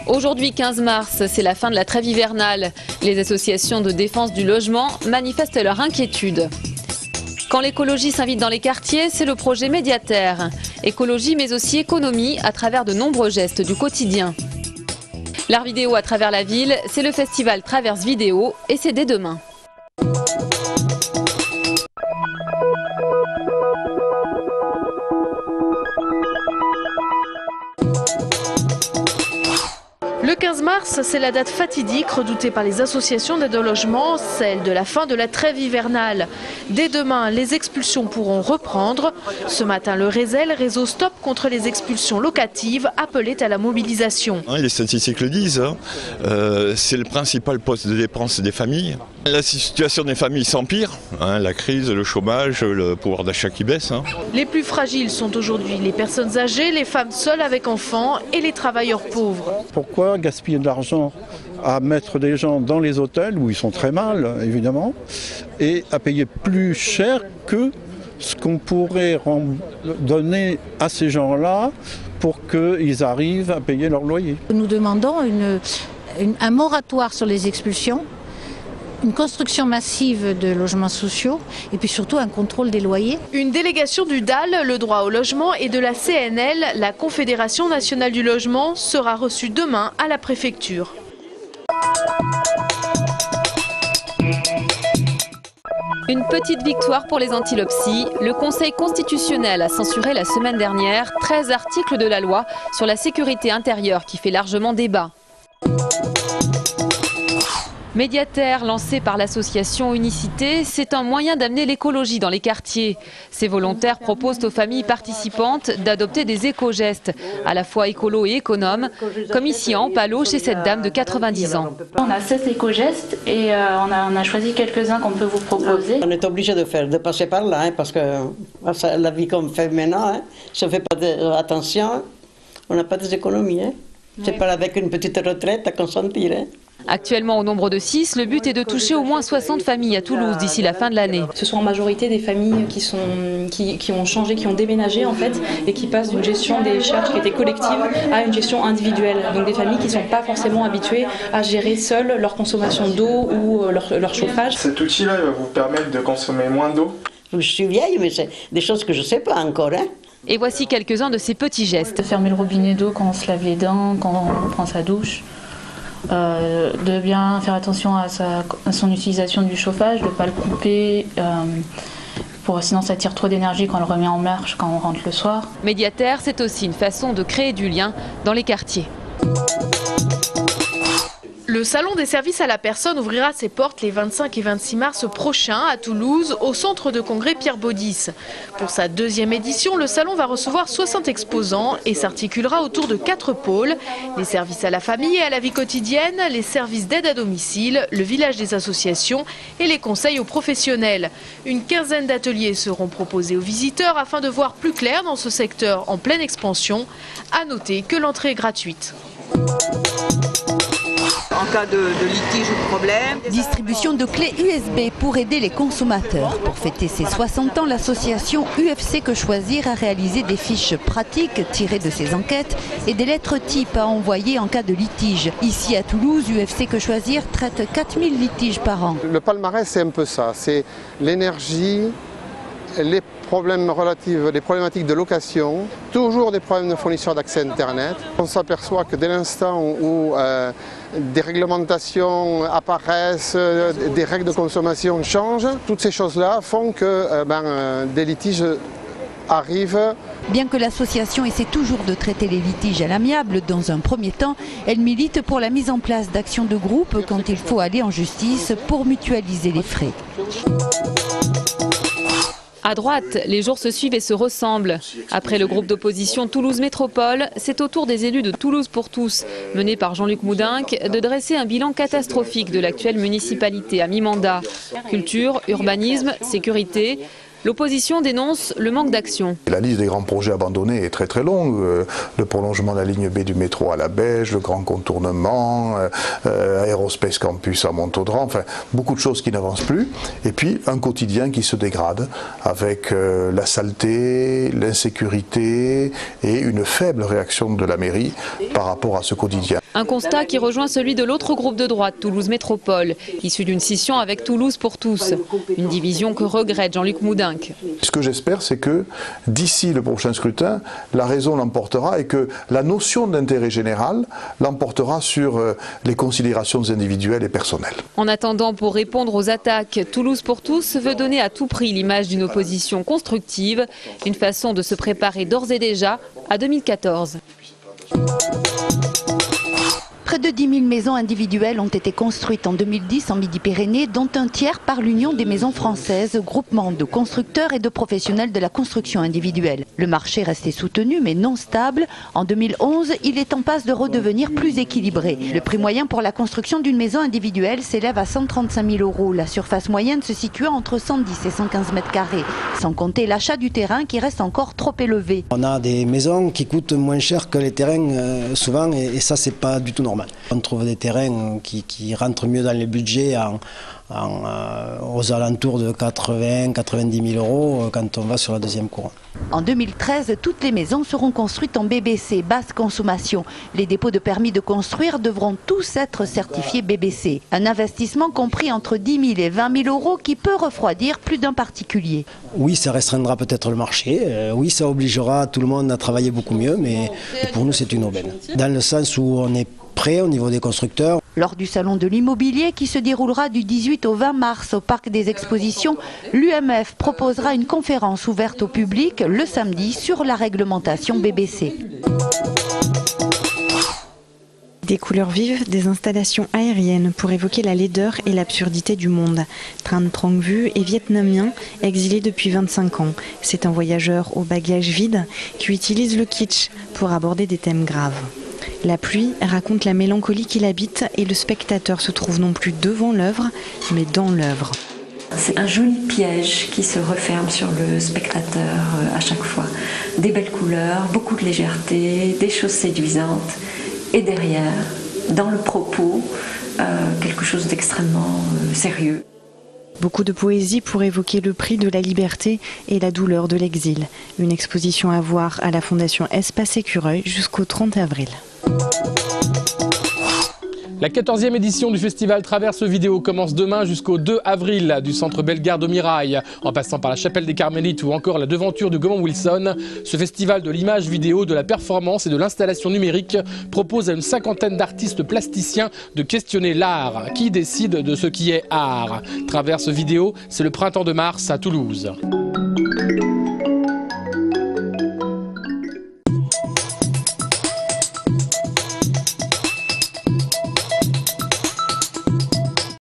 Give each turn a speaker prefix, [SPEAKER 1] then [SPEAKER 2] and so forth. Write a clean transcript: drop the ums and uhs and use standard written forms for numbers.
[SPEAKER 1] Aujourd'hui 15 mars, c'est la fin de la trêve hivernale. Les associations de défense du logement manifestent leur inquiétude. Quand l'écologie s'invite dans les quartiers, c'est le projet Médiaterre. Écologie mais aussi économie à travers de nombreux gestes du quotidien. L'art vidéo à travers la ville, c'est le festival Traverse Vidéo et c'est dès demain.
[SPEAKER 2] Le 15 mars, c'est la date fatidique redoutée par les associations d'aide au logement, celle de la fin de la trêve hivernale. Dès demain, les expulsions pourront reprendre. Ce matin, le RESEL, réseau Stop contre les expulsions locatives, appelait à la mobilisation.
[SPEAKER 3] Les statistiques le disent, c'est le principal poste de dépense des familles. La situation des familles s'empire, la crise, le chômage, le pouvoir d'achat qui baisse.
[SPEAKER 2] Les plus fragiles sont aujourd'hui les personnes âgées, les femmes seules avec enfants et les travailleurs pauvres.
[SPEAKER 4] Pourquoi gaspiller de l'argent à mettre des gens dans les hôtels où ils sont très mal, évidemment, et à payer plus cher que ce qu'on pourrait donner à ces gens-là pour qu'ils arrivent à payer leur loyer.
[SPEAKER 5] Nous demandons un moratoire sur les expulsions, une construction massive de logements sociaux et puis surtout un contrôle des loyers.
[SPEAKER 2] Une délégation du DAL, le droit au logement, et de la CNL, la Confédération nationale du logement, sera reçue demain à la préfecture.
[SPEAKER 1] Une petite victoire pour les antilopsies. Le Conseil constitutionnel a censuré la semaine dernière 13 articles de la loi sur la sécurité intérieure qui fait largement débat. Médiaterre, lancé par l'association Unicité, c'est un moyen d'amener l'écologie dans les quartiers. Ces volontaires proposent aux familles participantes d'adopter des éco-gestes, à la fois écolo et économes, comme ici en Palo chez cette dame de 90 ans.
[SPEAKER 6] On a 7 éco-gestes et on a choisi quelques-uns qu'on peut vous proposer.
[SPEAKER 7] On est obligé de passer par là, parce que la vie qu'on fait maintenant, si on ne fait pas attention, on n'a pas des économies. C'est pas avec une petite retraite à consentir.
[SPEAKER 1] Actuellement au nombre de 6, le but est de toucher au moins 60 familles à Toulouse d'ici la fin de l'année.
[SPEAKER 8] Ce sont en majorité des familles qui ont changé, qui ont déménagé en fait, et qui passent d'une gestion des charges qui était collective à une gestion individuelle. Donc des familles qui ne sont pas forcément habituées à gérer seules leur consommation d'eau ou leur chauffage.
[SPEAKER 9] Cet outil-là va vous permettre de consommer moins d'eau.
[SPEAKER 7] Je suis vieille, mais c'est des choses que je ne sais pas encore.
[SPEAKER 1] Et voici quelques-uns de ces petits gestes.
[SPEAKER 6] Fermer le robinet d'eau quand on se lave les dents, quand on prend sa douche. De bien faire attention à son utilisation du chauffage, de ne pas le couper, sinon ça tire trop d'énergie quand on le remet en marche quand on rentre le soir.
[SPEAKER 1] Médiaterre, c'est aussi une façon de créer du lien dans les quartiers.
[SPEAKER 2] Le salon des services à la personne ouvrira ses portes les 25 et 26 mars prochains à Toulouse, au centre de congrès Pierre Baudis. Pour sa deuxième édition, le salon va recevoir 60 exposants et s'articulera autour de 4 pôles. Les services à la famille et à la vie quotidienne, les services d'aide à domicile, le village des associations et les conseils aux professionnels. Une quinzaine d'ateliers seront proposés aux visiteurs afin de voir plus clair dans ce secteur en pleine expansion. À noter que l'entrée est gratuite.
[SPEAKER 10] En cas de litige ou de problème.
[SPEAKER 11] Distribution de clés USB pour aider les consommateurs. Pour fêter ses 60 ans, l'association UFC Que Choisir a réalisé des fiches pratiques tirées de ses enquêtes et des lettres types à envoyer en cas de litige. Ici à Toulouse, UFC Que Choisir traite 4000 litiges par an.
[SPEAKER 12] Le palmarès, c'est un peu ça. C'est l'énergie, les problématiques de location, toujours des problèmes de fournisseurs d'accès Internet. On s'aperçoit que dès l'instant où des réglementations apparaissent, des règles de consommation changent, toutes ces choses-là font que des litiges arrivent.
[SPEAKER 11] Bien que l'association essaie toujours de traiter les litiges à l'amiable, dans un premier temps, elle milite pour la mise en place d'actions de groupe quand il faut aller en justice pour mutualiser les frais.
[SPEAKER 1] À droite, les jours se suivent et se ressemblent. Après le groupe d'opposition Toulouse Métropole, c'est au tour des élus de Toulouse pour tous, mené par Jean-Luc Moudinque, de dresser un bilan catastrophique de l'actuelle municipalité à mi-mandat. Culture, urbanisme, sécurité. L'opposition dénonce le manque d'action.
[SPEAKER 13] La liste des grands projets abandonnés est très très longue. Le prolongement de la ligne B du métro à la Beige, le grand contournement, Aerospace Campus à Montaudran, enfin beaucoup de choses qui n'avancent plus. Et puis un quotidien qui se dégrade avec la saleté, l'insécurité et une faible réaction de la mairie par rapport à ce quotidien.
[SPEAKER 1] Un constat qui rejoint celui de l'autre groupe de droite, Toulouse Métropole, issu d'une scission avec Toulouse pour tous. Une division que regrette Jean-Luc Moudinque.
[SPEAKER 13] Ce que j'espère, c'est que d'ici le prochain scrutin, la raison l'emportera et que la notion d'intérêt général l'emportera sur les considérations individuelles et personnelles.
[SPEAKER 1] En attendant, pour répondre aux attaques, Toulouse pour tous veut donner à tout prix l'image d'une opposition constructive, une façon de se préparer d'ores et déjà à 2014.
[SPEAKER 11] Près de 10 000 maisons individuelles ont été construites en 2010 en Midi-Pyrénées, dont un tiers par l'Union des maisons françaises, groupement de constructeurs et de professionnels de la construction individuelle. Le marché restait soutenu mais non stable. En 2011, il est en passe de redevenir plus équilibré. Le prix moyen pour la construction d'une maison individuelle s'élève à 135 000 €. La surface moyenne se situe entre 110 et 115 mètres carrés, sans compter l'achat du terrain qui reste encore trop élevé.
[SPEAKER 14] On a des maisons qui coûtent moins cher que les terrains souvent et ça c'est pas du tout normal. On trouve des terrains qui rentrent mieux dans les budgets aux alentours de 80-90 000 € quand on va sur la deuxième couronne.
[SPEAKER 11] En 2013, toutes les maisons seront construites en BBC, basse consommation. Les dépôts de permis de construire devront tous être certifiés BBC. Un investissement compris entre 10 000 et 20 000 € qui peut refroidir plus d'un particulier.
[SPEAKER 14] Oui, ça restreindra peut-être le marché. Oui, ça obligera tout le monde à travailler beaucoup mieux, mais pour nous c'est une aubaine. Dans le sens où on est prêt au niveau des constructeurs.
[SPEAKER 11] Lors du salon de l'immobilier qui se déroulera du 18 au 20 mars au Parc des Expositions, l'UMF proposera une conférence ouverte au public le samedi sur la réglementation BBC.
[SPEAKER 15] Des couleurs vives, des installations aériennes pour évoquer la laideur et l'absurdité du monde. Tran Trong Vu est vietnamien, exilé depuis 25 ans. C'est un voyageur au bagage vide qui utilise le kitsch pour aborder des thèmes graves. La pluie raconte la mélancolie qui l'habite et le spectateur se trouve non plus devant l'œuvre, mais dans l'œuvre.
[SPEAKER 16] C'est un joli piège qui se referme sur le spectateur à chaque fois. Des belles couleurs, beaucoup de légèreté, des choses séduisantes. Et derrière, dans le propos, quelque chose d'extrêmement sérieux.
[SPEAKER 15] Beaucoup de poésie pour évoquer le prix de la liberté et la douleur de l'exil. Une exposition à voir à la Fondation Espace Écureuil jusqu'au 30 avril.
[SPEAKER 17] La 14e édition du festival Traverse Vidéo commence demain jusqu'au 2 avril du centre Bellegarde au Mirail. En passant par la chapelle des Carmélites ou encore la devanture du Gaumont-Wilson, ce festival de l'image vidéo, de la performance et de l'installation numérique propose à une 50aine d'artistes plasticiens de questionner l'art. Qui décide de ce qui est art? Traverse Vidéo, c'est le printemps de mars à Toulouse.